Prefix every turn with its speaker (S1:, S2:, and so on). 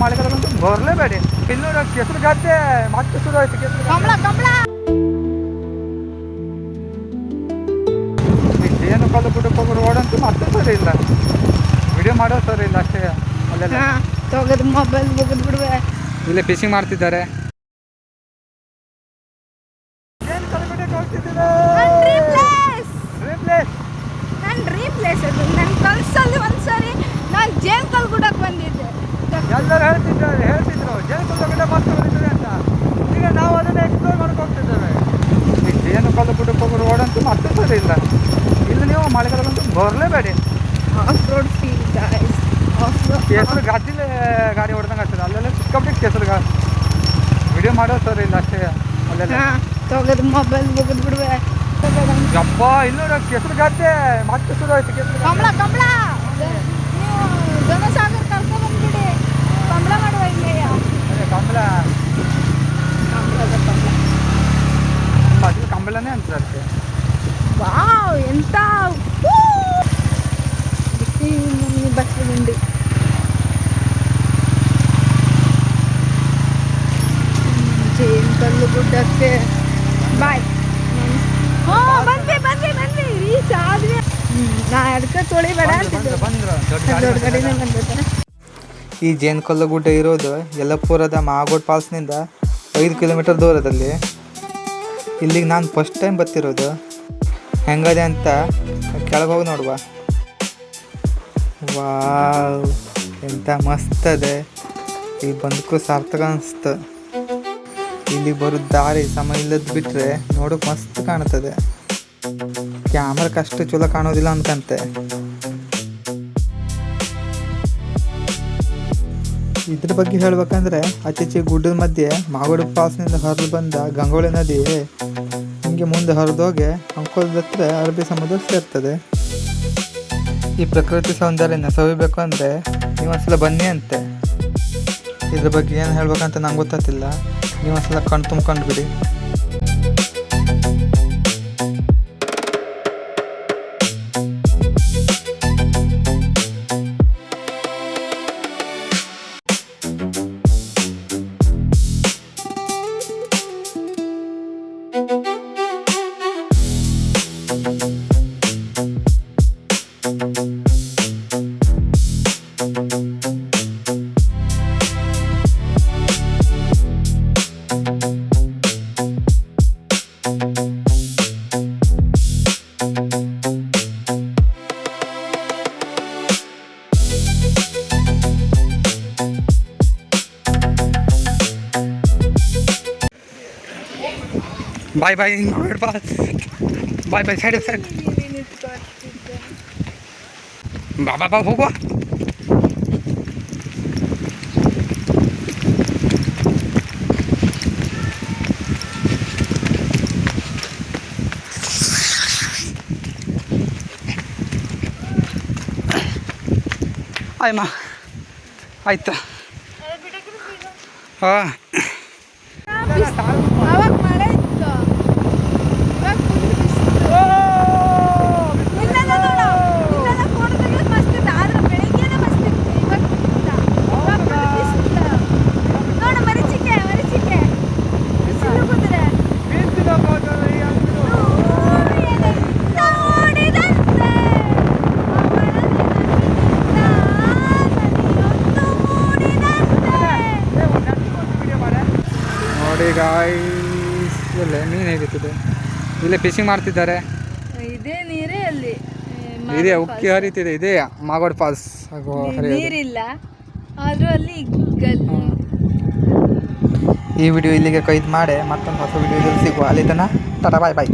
S1: ಮಳೆಗಾಲದಂತೂ ಬರಲೇಬೇಡಿ. ಇನ್ನೂರ ಕೆಸರು ಗದ್ದೆ ಮತ್ತೆ ಶುರು ಆಯ್ತು. ಕೆಸರು ಏನು ಕಲ್ಲು ಗುಡ್ಡಕ್ಕೆ ಹೋಗೋರು ಓಡಂತೂ ಮತ್ತೆ ಸರಿ ಇಲ್ಲ, ವಿಡಿಯೋ ಮಾಡೋ ಸರಿ ಇಲ್ಲ ಅಷ್ಟೇ. ಅಲ್ಲೆಲ್ಲ
S2: ತಗೋದು ಮೊಬೈಲ್ ಮುಗಿದ್ ಬಿಡುವೆ.
S1: ಇಲ್ಲೇ ಫಿಶಿಂಗ್ ಮಾಡ್ತಿದ್ದಾರೆ. ಏನು ಕಲ್ಲು ಗುಡ್ಡಕ್ಕೆ ಹೋಗ್ತಿದ್ದೀರಾ?
S2: ನನ್ನ ಕಲ್ಸಲ್ಲಿ ಒಂದ್ಸರಿ ನಾನು ಜೇನ್ ಕಲ್ಲು ಗುಡ್ಡಕ್ಕೆ ಬಂದಿದ್ದೆ.
S1: ಎಲ್ಲರೂ ಹೇಳ್ತಿದ್ರು ಜೇನು ಕಲ್ಲು ಗುಡ್ಡ ಮಸ್ತ್ ಬಂದಿದ್ದಾರೆ ಅಂತ. ಈಗ ನಾವು ಅದನ್ನು ಎಕ್ಸ್ಪ್ಲೋರ್ ಮಾಡಕ್ಕೆ ಹೋಗ್ತಿದ್ದೇವೆ. ಈಗ ಜೇನು ಕಲ್ಲು ಗುಡ್ಡಕ್ಕೆ ಹೋಗೋರು ಓಡಂತೂ ಮತ್ತೆ ಸರಿ ಇಲ್ಲ. ಇಲ್ಲಿ ನೀವು ಮಳೆಗಾಲದಂತೂ ಬರಲೇಬೇಡಿ.
S2: Off road feel guys.
S1: ಕೆಸರು ಗದ್ದಿಲೆ ಗಾಡಿ ಹೊಡೆದಂಗೆ ಆಗ್ತದೆ. ಅಲ್ಲೆಲ್ಲ ಸಿಕ್ಕಾಬಿಟ್ಟು ಕೆಸರು ವಿಡಿಯೋ ಮಾಡೋ ಸರಿ ಇಲ್ಲ ಅಷ್ಟೇ. ಅಲ್ಲೆಲ್ಲ
S2: ತಗೋದು ಮೊಬೈಲ್ ಮುಗಿದ್ ಬಿಡುವೆ.
S1: ಯಪ್ಪ ಇನ್ನೂರ ಕೆಸರು ಗದ್ದೆ ಮತ್ತೆ ಶುರು ಆಯ್ತು. ಕೆಸರು
S2: ಕಮಲ ನೀವು ಜನಸಾಗರ ಕರ್ಕೊಂಡು ಬಂದ್ಬಿಡಿ. ಕಮಲ ಮಾಡುವ ಇಲ್ಲೇ
S1: ಕಂಬಳ ಅದು ಕಂಬಳನೇ ಅಂತ ಅದಕ್ಕೆ.
S2: ವಾವ್ ಎಂತ ಬಸ್ ಬಂಡಿ. ಜೇನ್ ಕಲ್ಲು ಗುಡ್ಡಕ್ಕೆ ಬಾಯ್. ಬಂದ್ವಿ ರೀಚ್ ಆದ್ವಿ. ನಾ ಅದಕ್ಕೆ ತೊಳಿಬೇಡ ಅಂತಿದ್ದೆ. ದೊಡ್ಡ ಗಾಡಿನೇ ಬಂದಿರ್ತಾನೆ.
S1: ಈ ಜೇನು ಕಲ್ಲು ಗುಡ್ಡ ಇರೋದು ಯಲ್ಲಪುರದ ಮಾಗೋಡ್ ಫಾಲ್ಸ್ನಿಂದ 5 ಕಿಲೋಮೀಟರ್ ದೂರದಲ್ಲಿ. ಇಲ್ಲಿಗೆ ನಾನು ಫಸ್ಟ್ ಟೈಮ್ ಬರ್ತಿರೋದು. ಹೆಂಗದೆ ಅಂತ ಕೆಳಗೆ ಹೋಗಿ ನೋಡುವ. ವಾವ್ ಎಂಥ ಮಸ್ತ್ ಅದೆ. ಈಗ ಬಂದಕ್ಕೂ ಸಾರ್ಥಕ ಅನಿಸ್ತು. ಇಲ್ಲಿ ಬರೋ ದಾರಿ ಸಮ ಇಲ್ಲದ್ ಬಿಟ್ಟರೆ ನೋಡೋಕೆ ಮಸ್ತ್ ಕಾಣ್ತದೆ. ಕ್ಯಾಮ್ರಕ್ಕೆ ಅಷ್ಟು ಚಲೋ ಕಾಣೋದಿಲ್ಲ ಅನ್ಕಂತೆ. ಇದ್ರ ಬಗ್ಗೆ ಹೇಳ್ಬೇಕಂದ್ರೆ ಆಚೆಚೆ ಗುಡ್ಡದ ಮಧ್ಯೆ ಮಾಗೋಡು ಫಾಲ್ಸ್ನಿಂದ ಹರಿದು ಬಂದ ಗಂಗೋಳಿ ನದಿ ಹಿಂಗೆ ಮುಂದೆ ಹರಿದೋಗಿ ಅಂಕೋಲದ ಹತ್ರ ಅರಬ್ಬಿ ಸಮುದ್ರ ಸೇರ್ತದೆ. ಈ ಪ್ರಕೃತಿ ಸೌಂದರ್ಯನ ಸವಿಬೇಕು ಅಂದರೆ ನೀವು ಒಂದ್ಸಲ ಬನ್ನಿ ಅಂತೆ. ಇದ್ರ ಬಗ್ಗೆ ಏನು ಹೇಳ್ಬೇಕಂತ ನಂಗೆ ಗೊತ್ತಾಗ್ತಿಲ್ಲ. ನೀವು ಒಂದ್ಸಲ ಕಣ್ಣು ತುಂಬ್ಕೊಂಡು ಬಿಡಿ. ಬಾಯ್ ಬಾಯ್ ಬಾಯ್ ಬಾಯ್ ಸೈಡ್ ಬಾ ಹೋಗುವ. ಆಯ್ಮ ಆಯ್ತಾ? ಹಾಂ
S2: ಅವಾಗ ಮಳೆ ಇತ್ತು.
S1: ನೋಡಿ ಗಾಯ್ಸ್, ಇಲ್ಲೇ ಮೀನು ಹೇಗುತ್ತದೆ. ಇಲ್ಲೇ ಫಿಶಿಂಗ್ ಮಾಡ್ತಿದ್ದಾರೆ.
S2: ಇದೇ ನೀರೇ ಅಲ್ಲಿ
S1: ಇದೇ ಉಕ್ಕಿ ಹರಿತಿದೆ. ಇದೇ ಮಾಗೋಡ್ ಫಾಲ್ಸ್.
S2: ನೀರಿಲ್ಲ ಆದ್ರೂ ಅಲ್ಲಿ
S1: ಈ ವಿಡಿಯೋ ಇಲ್ಲಿಗೆ ಕೈದು ಮಾಡಿ ಮತ್ತೊಂದು ಹೊಸ ವಿಡಿಯೋದಲ್ಲಿ ಸಿಗುವ. ಅಲ್ಲಿ ತನಕ ಟಾಟಾ ಬಾಯ್ ಬಾಯ್.